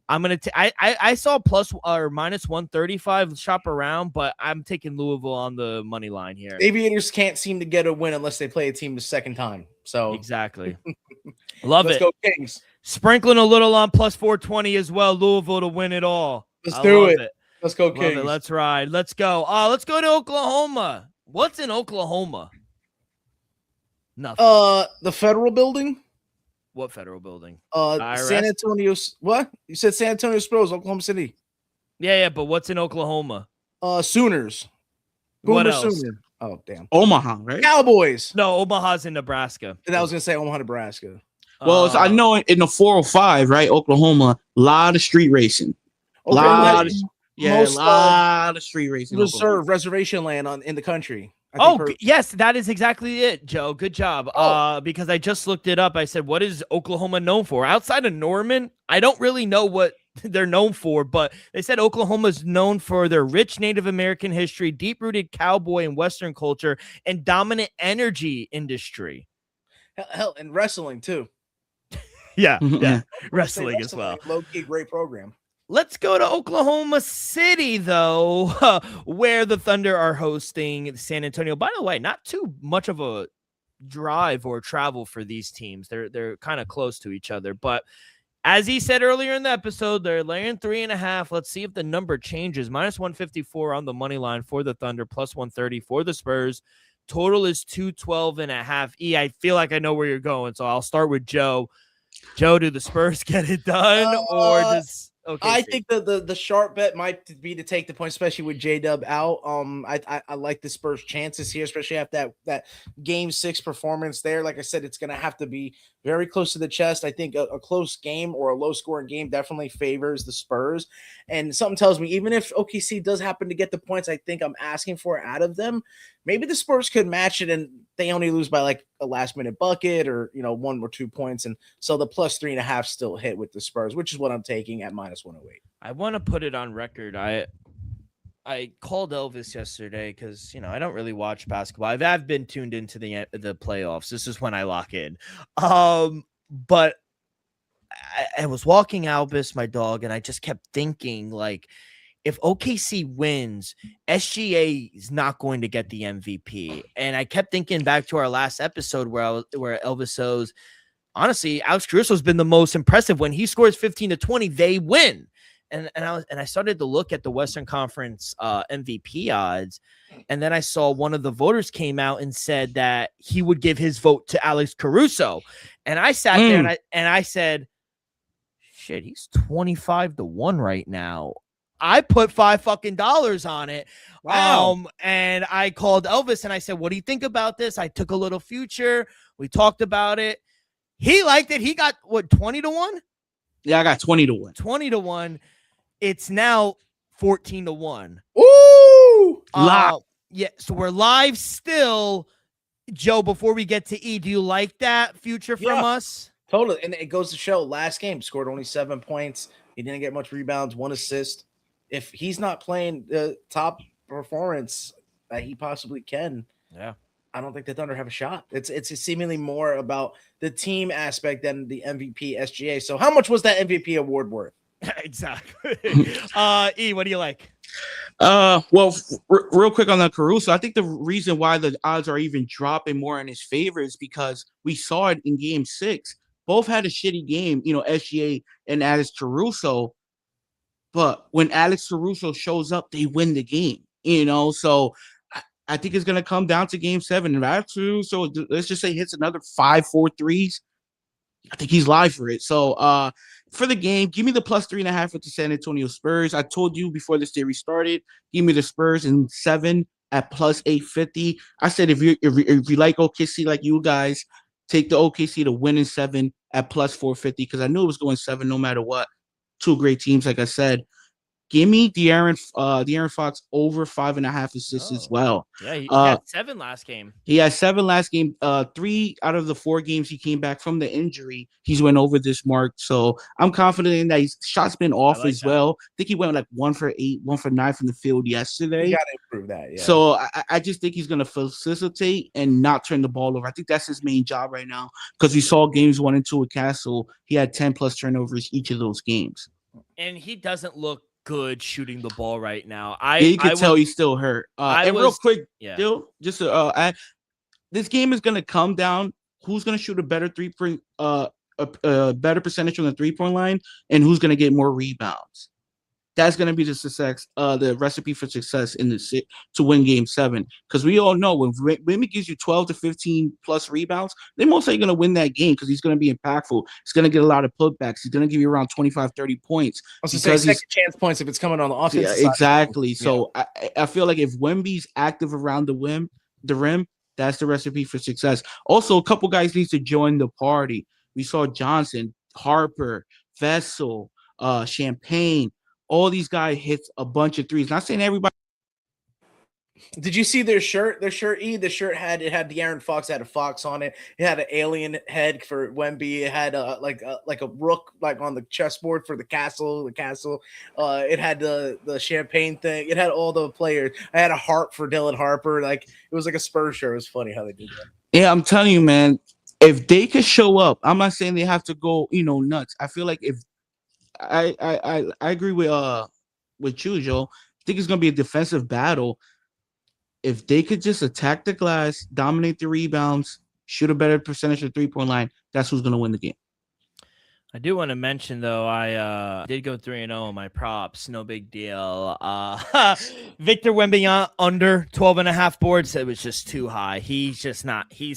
B: I'm gonna. I saw plus or -135 shop around, but I'm taking Louisville on the money line here.
C: Aviators can't seem to get a win unless they play a team the second time. So
B: exactly, love
C: Let's
B: it.
C: go Kings.
B: Sprinkling a little on +420 as well. Louisville to win it all.
C: Let's do it.
B: it.
C: Let's go
B: Love
C: Kings.
B: it. Let's ride. Let's go. Let's go to Oklahoma. What's in Oklahoma? Nothing.
C: The Federal Building.
B: What federal building?
C: San Antonio. What? You said San Antonio Spurs, Oklahoma City.
B: Yeah, but what's in Oklahoma?
C: Sooners.
B: What
C: Boomer
B: else?
C: Sooner. Oh, damn.
D: Omaha, right?
C: Cowboys.
B: No, Omaha's in Nebraska.
C: And I was gonna say Omaha, Nebraska.
D: Well, I know in the 405, right? Oklahoma, a lot of street racing.
C: Okay,
D: lot of street racing.
C: Reservation land in the country.
B: Yes, that is exactly it, Joe. Good job. Because I just looked it up. I said, what is Oklahoma known for? Outside of Norman, I don't really know what they're known for, but they said Oklahoma is known for their rich Native American history, deep-rooted cowboy and Western culture, and dominant energy industry.
C: Hell, and wrestling too.
B: Yeah. Wrestling as well.
C: Low-key great program.
B: Let's go to Oklahoma City, though, where the Thunder are hosting San Antonio. By the way, not too much of a drive or travel for these teams. They're kind of close to each other. But as he said earlier in the episode, they're laying 3.5. Let's see if the number changes. -154 on the money line for the Thunder, +130 for the Spurs. Total is 212.5. I feel like I know where you're going, so I'll start with Joe. Joe, do the Spurs get it done, or does... Okay,
C: I think the sharp bet might be to take the point, especially with J-Dub out. I like the Spurs' chances here, especially after that Game 6 performance there. Like I said, it's going to have to be very close to the chest. I think a close game or a low-scoring game definitely favors the Spurs. And something tells me, even if OKC does happen to get the points I think I'm asking for out of them, maybe the Spurs could match it and they only lose by like a last-minute bucket or 1 or 2 points. And so the +3.5 still hit with the Spurs, which is what I'm taking at -108.
B: I want to put it on record. I called Elvis yesterday because I don't really watch basketball. I've been tuned into the playoffs. This is when I lock in. But I was walking Albus, my dog, and I just kept thinking, like, if OKC wins, SGA is not going to get the MVP. And I kept thinking back to our last episode where Elvis goes, honestly, Alex Caruso has been the most impressive. When he scores 15 to 20, they win. And I started to look at the Western Conference MVP odds, and then I saw one of the voters came out and said that he would give his vote to Alex Caruso. And I sat there and I said, shit, he's 25 to 1 right now. I put $5 on it.
C: Wow.
B: And I called Elvis and I said, what do you think about this? I took a little future. We talked about it. He liked it. He got 20 to 1?
D: Yeah, I got 20 to 1.
B: 20 to 1. It's now 14 to 1.
C: Ooh!
B: Yeah, so we're live still. Joe, before we get to E, do you like that future from us?
C: Totally. And it goes to show last game scored only 7 points. He didn't get much rebounds, 1 assist. If he's not playing the top performance that he possibly can, I don't think the Thunder have a shot. It's seemingly more about the team aspect than the MVP SGA. So how much was that MVP award worth?
B: Exactly. E, what do you like?
D: Well, real quick on the Caruso, I think the reason why the odds are even dropping more in his favor is because we saw it in Game 6. Both had a shitty game, SGA and Alex Caruso. But when Alex Caruso shows up, they win the game. So I think it's going to come down to Game 7. If Alex Caruso, let's just say, hits another 5-4 threes, I think he's live for it. So for the game, give me the plus 3.5 with the San Antonio Spurs. I told you before this series started, give me the Spurs in 7 at plus 850. I said if you like OKC like you guys, take the OKC to win in 7 at plus 450 because I knew it was going 7 no matter what. Two great teams, like I said. Give me De'Aaron Fox over 5.5 assists as well.
B: Yeah, he had 7 last game.
D: He had 7 last game. 3 out of the 4 games he came back from the injury, he's went over this mark. So I'm confident in that. His shot's been off as well. I think he went like 1 for 8, 1 for 9 from the field yesterday.
C: You got to improve that. Yeah.
D: So I just think he's going to facilitate and not turn the ball over. I think that's his main job right now because we saw games 1 and 2 with Castle. He had 10 plus turnovers each of those games.
B: And he doesn't look good shooting the ball right now.
D: You can tell he's still hurt. Real quick, still just this game is going to come down who's going to shoot a better better percentage from the 3-point line and who's going to get more rebounds. That's going to be the success, the recipe for success in the to win Game 7. Because we all know when Wimby gives you 12 to 15 plus rebounds, they're most likely going to win that game because he's going to be impactful. He's going to get a lot of putbacks. He's going to give you around 25, 30 points.
C: I was going to say second chance points if it's coming on the offensive side.
D: Exactly. So I feel like if Wemby's active around the rim, that's the recipe for success. Also, a couple guys need to join the party. We saw Johnson, Harper, Vessel, Champagne. All these guys hit a bunch of threes. Not saying everybody.
C: Did you see their shirt? Their shirt, the shirt had De'Aaron Fox, had a fox on it. It had an alien head for Wemby. It had like a rook like on the chessboard for the castle. It had the champagne thing. It had all the players. I had a heart for Dylan Harper. Like it was like a Spurs shirt. It was funny how they did that.
D: Yeah, I'm telling you, man. If they could show up, I'm not saying they have to go, nuts. I feel like if I agree with you, Joe. I think it's gonna be a defensive battle. If they could just attack the glass, dominate the rebounds, shoot a better percentage of 3-point line, that's who's gonna win the game.
B: I do want to mention though, I did go 3-0 on my props. No big deal. Victor Wembanyama under 12.5 boards. It was just too high. He's just not. He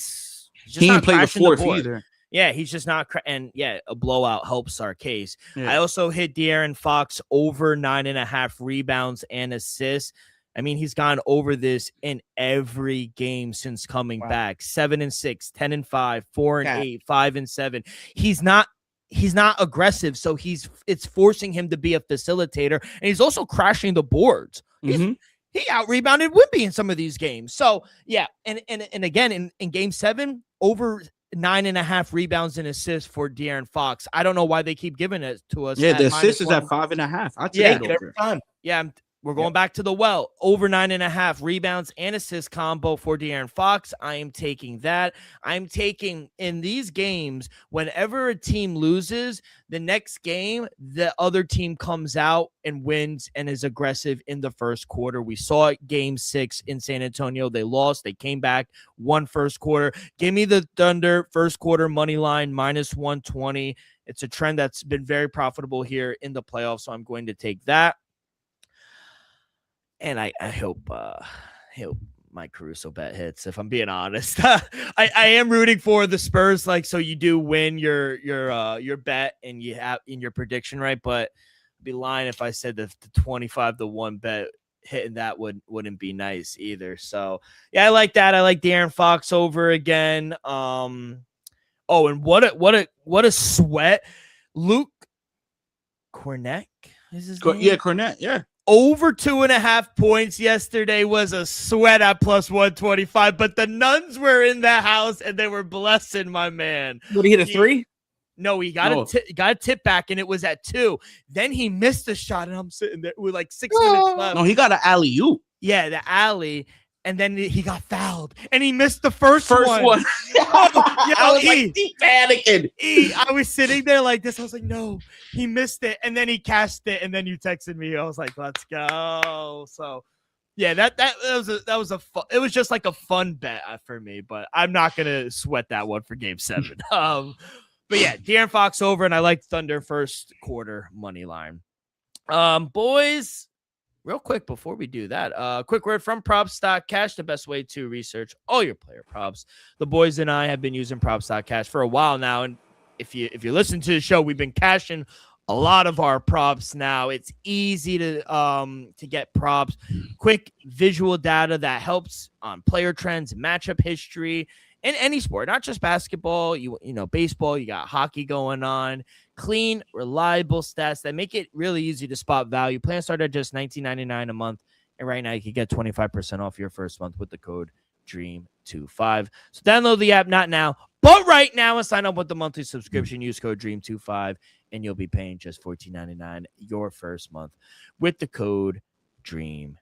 B: didn't play the fourth either. Yeah, he's just not, and a blowout helps our case. Yeah. I also hit De'Aaron Fox over 9.5 rebounds and assists. I mean, he's gone over this in every game since coming back. 7-6, 10-5, 4-8, 5-7. He's not aggressive, so it's forcing him to be a facilitator, and he's also crashing the boards. He out-rebounded Wemby in some of these games. So, and again, in Game 7, over 9.5 rebounds and assists for De'Aaron Fox. I don't know why they keep giving it to us.
D: Yeah, the assist is at 5.5. I'll take it every
C: time.
B: Yeah, we're going back to the well. Over 9.5 rebounds and assist combo for De'Aaron Fox. I am taking that. I'm taking in these games, whenever a team loses, the next game, the other team comes out and wins and is aggressive in the first quarter. We saw it Game 6 in San Antonio. They lost. They came back, won first quarter. Give me the Thunder first quarter money line minus 120. It's a trend that's been very profitable here in the playoffs, so I'm going to take that. And I hope my Caruso bet hits, if I'm being honest. I am rooting for the Spurs, so you do win your bet and you have in your prediction, right? But I'd be lying if I said that the 25-1 bet hitting that wouldn't be nice either. So I like that. I like De'Aaron Fox over again. And what a sweat. Luke Kornet is his name?
D: Yeah, Kornet, yeah.
B: over 2.5 points yesterday was a sweat at plus 125, but the nuns were in the house and they were blessing my man.
C: Would he hit a 3?
B: No, he got a tip back and it was at 2. Then he missed a shot and I'm sitting there with like 6 minutes left.
D: No, he got an alley-oop.
B: Yeah, the alley. And then he got fouled and he missed the first one.
D: I was like, deep panicking.
B: I was sitting there like this. I was like, no, he missed it. And then he cashed it. And then you texted me. I was like, let's go. So yeah, that was it was just like a fun bet for me, but I'm not going to sweat that one for game 7. But yeah, De'Aaron Fox over. And I like Thunder first quarter money line. Boys, real quick before we do that, quick word from Props.Cash, the best way to research all your player props. The boys and I have been using Props.Cash for a while now, and if you listen to the show, we've been cashing a lot of our props now. It's easy to get props, quick visual data that helps on player trends, matchup history in any sport, not just basketball. You know, baseball, you got hockey going on. Clean, reliable stats that make it really easy to spot value. Plans start at just $19.99 a month. And right now you can get 25% off your first month with the code DREAM25. So download the app, not now, but right now, and sign up with the monthly subscription. Use code DREAM25 and you'll be paying just $14.99 your first month with the code DREAM25.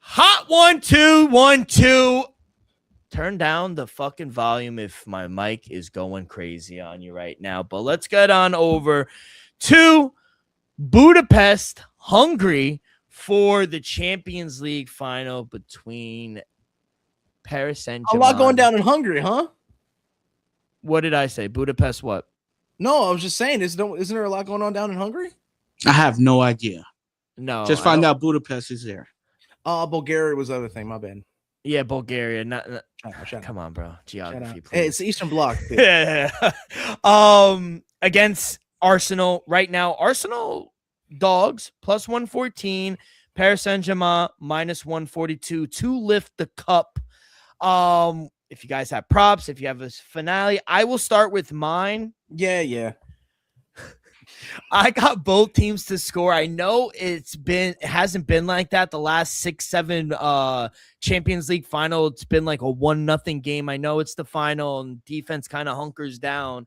B: Hot 1-2-1-2. Turn down the fucking volume if my mic is going crazy on you right now. But let's get on over to Budapest, Hungary, for the Champions League final between Paris Saint-Germain.
C: A lot going down in Hungary, huh?
B: What did I say? Budapest what?
C: No, I was just saying, isn't there a lot going on down in Hungary?
D: I have no idea.
B: No.
D: Just find out Budapest is there.
C: Bulgaria was the other thing. My bad.
B: Yeah, Bulgaria. Come on, bro. Geography, please.
C: Hey, it's the Eastern Bloc.
B: Yeah. Against Arsenal right now. Arsenal dogs plus 114. Paris Saint-Germain minus 142 to lift the cup. If you guys have props, if you have a finale, I will start with mine.
C: Yeah.
B: I got both teams to score. I know it hasn't been like that the last 6-7 Champions League final. It's been like a 1-0 game. I know it's the final and defense kind of hunkers down.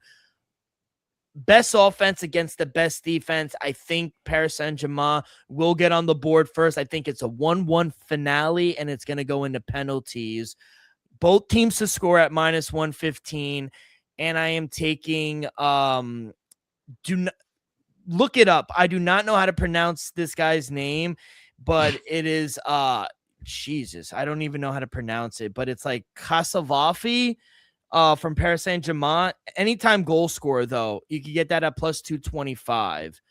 B: Best offense against the best defense. I think Paris Saint-Germain will get on the board first. I think it's a 1-1 finale and it's going to go into penalties. Both teams to score at minus 115. And I am taking look it up. I do not know how to pronounce this guy's name, but it is Jesus. I don't even know how to pronounce it, but it's like Kasavafi from Paris Saint-Germain. Anytime goal scorer, though, you can get that at plus 225.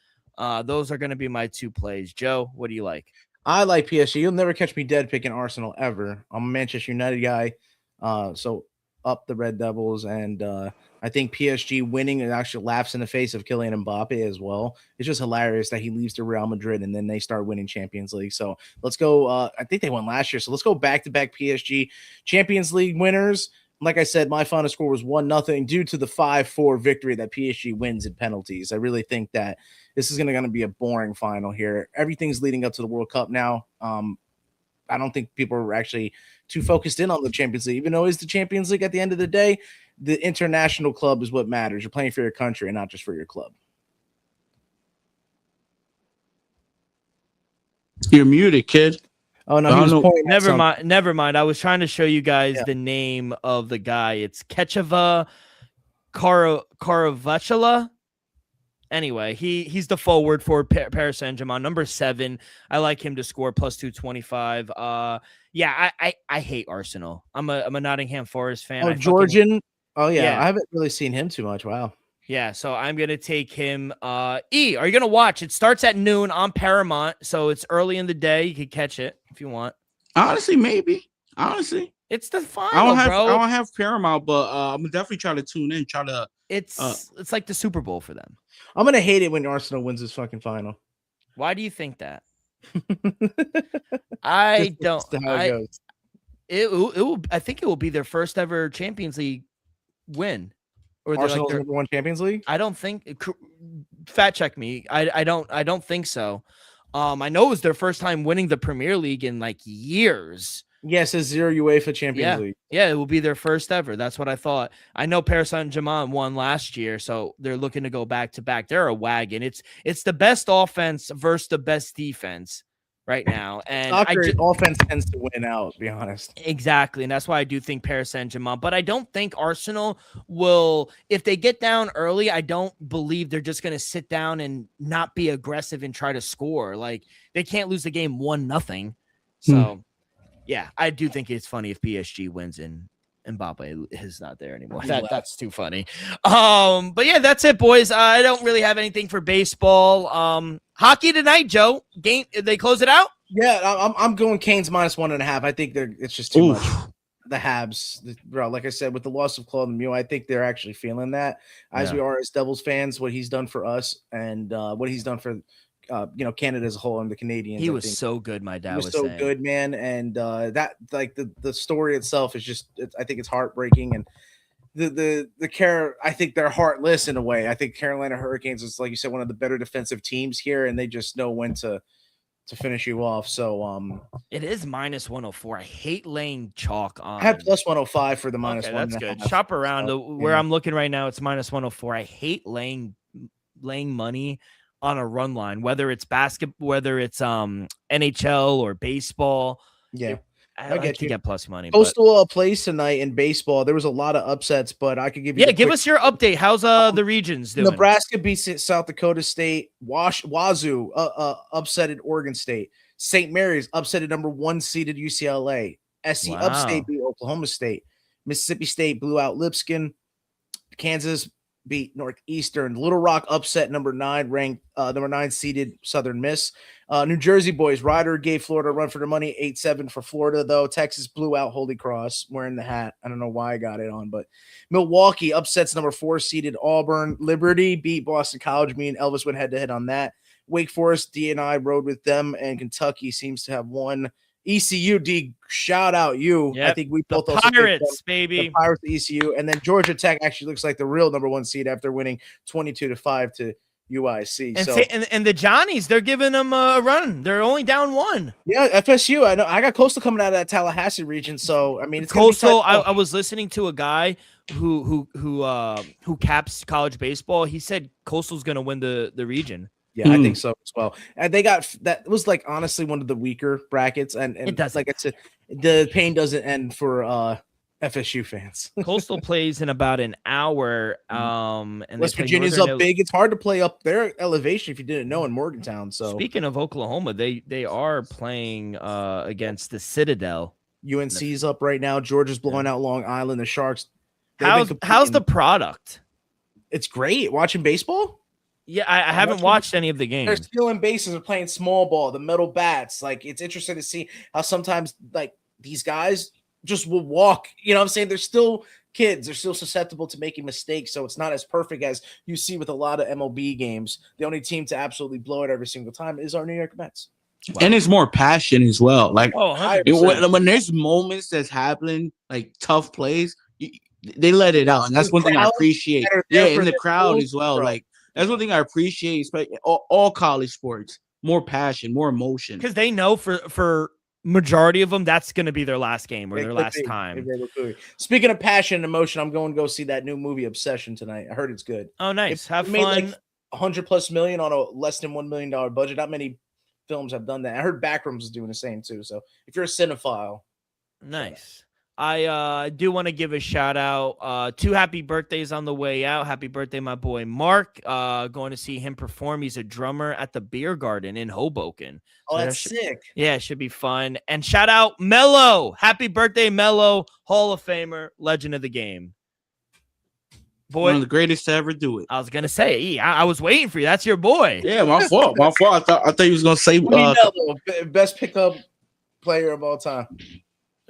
B: Those are going to be my two plays. Joe, what do you like?
C: I like PSG. You'll never catch me dead picking Arsenal ever. I'm a Manchester United guy. So up the Red Devils, and I think PSG winning it actually laughs in the face of Kylian Mbappe as well. It's just hilarious that he leaves to Real Madrid and then they start winning Champions League. So let's go. I think they won last year. So let's go back-to-back PSG Champions League winners. Like I said, my final score was 1-0 due to the 5-4 victory that PSG wins in penalties. I really think that this is going to be a boring final here. Everything's leading up to the World Cup now. I don't think people are actually too focused in on the Champions League, even though it's the Champions League at the end of the day. The international club is what matters. You're playing for your country and not just for your club.
D: You're muted, kid.
C: Oh, no.
B: Never mind. I was trying to show you guys the name of the guy. It's Kecheva Karavachala. Anyway, he's the forward for Paris Saint-Germain, number 7. I like him to score plus 225. I hate Arsenal. I'm a Nottingham Forest fan.
C: Oh, Georgian. I haven't really seen him too much. Wow.
B: Yeah, so I'm gonna take him. Are you gonna watch? It starts at noon on Paramount, so it's early in the day. You can catch it if you want.
D: Honestly, maybe.
B: It's the final,
D: I
B: bro.
D: don't have Paramount, but I'm definitely trying to tune in.
B: It's like the Super Bowl for them.
C: I'm gonna hate it when Arsenal wins this fucking final.
B: Why do you think that? I don't.
C: How it goes.
B: It will. I think it will be their first ever Champions League win. Or
C: Arsenal's number one Champions League?
B: I don't think. Fact check me. I don't think so. I know it was their first time winning the Premier League in like years.
C: Yes, it's 0 UEFA Champions League.
B: Yeah, it will be their first ever. That's what I thought. I know Paris Saint-Germain won last year, so they're looking to go back to back. They're a wagon. It's the best offense versus the best defense right now. And
C: offense tends to win out, to be honest.
B: Exactly. And that's why I do think Paris Saint-Germain. But I don't think Arsenal will, if they get down early, I don't believe they're just going to sit down and not be aggressive and try to score. Like, they can't lose the game 1-0. So, yeah, I do think it's funny if PSG wins and Mbappe is not there anymore. That's too funny. But yeah, that's it, boys. I don't really have anything for baseball. Hockey tonight, Joe. Game, they close it out?
C: Yeah, I'm going Canes -1.5. I think it's just too much. The Habs, bro. Like I said, with the loss of Claude Lemieux, I think they're actually feeling that. As we are as Devils fans, what he's done for us and what he's done for Canada as a whole and the Canadians.
B: He was so good. My dad was
C: so
B: saying.
C: Good, man. And that, like, the story itself is just, I think it's heartbreaking. And the care, I think they're heartless in a way. I think Carolina Hurricanes is, like you said, one of the better defensive teams here, and they just know when to finish you off. So
B: it is -104. I hate laying chalk on.
C: I had +105 for the -1.
B: That's good. Shop around. Where I'm looking right now, it's -104. I hate laying money on a run line, whether it's basketball, whether it's NHL or baseball.
C: Yeah.
B: I like to get plus money.
C: Coastal plays tonight in baseball. There was a lot of upsets, but I could give you.
B: Yeah, give us your update. How's the regions doing?
C: Nebraska beats South Dakota State. Wazoo upsetted Oregon State. St. Mary's upsetted number 1 seeded UCLA. SC Upstate beat Oklahoma State. Mississippi State blew out Lipscomb. Kansas beat Northeastern. Little Rock upset number 9 seeded Southern Miss. New Jersey boys, Ryder gave Florida a run for their money, 8-7 for Florida, though. Texas blew out Holy Cross, wearing the hat. I don't know why I got it on, but Milwaukee upsets number 4 seeded Auburn. Liberty beat Boston College. Me and Elvis went head-to-head on that. Wake Forest, D and I rode with them, and Kentucky seems to have won. ECU, D, shout out you.
B: Yep.
C: I think we both
B: the Pirates, baby.
C: The Pirates, ECU, and then Georgia Tech actually looks like the real number 1 seed after winning 22-5 to UIC.
B: And the Johnnies, they're giving them a run. They're only down 1.
C: Yeah, FSU. I know. I got Coastal coming out of that Tallahassee region, so I mean, it's
B: Coastal. I was listening to a guy who caps college baseball. He said Coastal's going to win the region.
C: Yeah, I think so as well. And they got that was like honestly one of the weaker brackets, and
B: it does,
C: like I said, the pain doesn't end for FSU fans.
B: Coastal plays in about an hour. And
C: West Virginia's up big. It's hard to play up their elevation if you didn't know in Morgantown. So
B: speaking of Oklahoma, they are playing against the Citadel.
C: UNC's up right now. Georgia's blowing out Long Island. The Sharks.
B: How's the product?
C: It's great. Watching baseball.
B: Yeah, I haven't watched any of the games.
C: They're stealing bases. They're playing small ball, the metal bats. Like, it's interesting to see how sometimes, like, these guys just will walk. You know what I'm saying? They're still kids. They're still susceptible to making mistakes, so it's not as perfect as you see with a lot of MLB games. The only team to absolutely blow it every single time is our New York Mets.
D: Wow. And it's more passion as well. Like, when there's moments that's happening, like tough plays, they let it out. And that's one thing I appreciate. Yeah, in the crowd as well. Like, that's one thing I appreciate, especially all college sports. More passion, more emotion.
B: Because they know for majority of them, that's going to be their last game or their last time.
C: Speaking of passion and emotion, I'm going to go see that new movie Obsession tonight. I heard it's good.
B: Oh, nice. Have fun.
C: Like $100+ million on a less than $1 million budget. Not many films have done that. I heard Backrooms is doing the same too. So if you're a cinephile,
B: nice. I do want to give a shout out. 2 happy birthdays on the way out. Happy birthday, my boy Mark. Going to see him perform. He's a drummer at the Beer Garden in Hoboken.
C: Oh, that's sick.
B: Yeah, it should be fun. And shout out Mello. Happy birthday, Mello. Hall of Famer, legend of the game.
D: Boy, one of the greatest to ever do it.
B: I was gonna say, I was waiting for you. That's your boy.
D: Yeah, my fault. I thought he was gonna say
C: best pickup player of all time.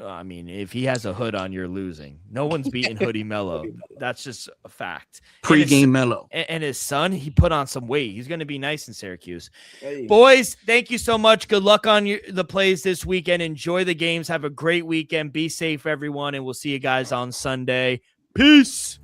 B: I mean, if he has a hood on, you're losing. No one's beating Hoodie Mello. That's just a fact.
D: Pre-game Mello.
B: And his son, he put on some weight. He's going to be nice in Syracuse. Hey. Boys, thank you so much. Good luck on the plays this weekend. Enjoy the games. Have a great weekend. Be safe, everyone. And we'll see you guys on Sunday. Peace.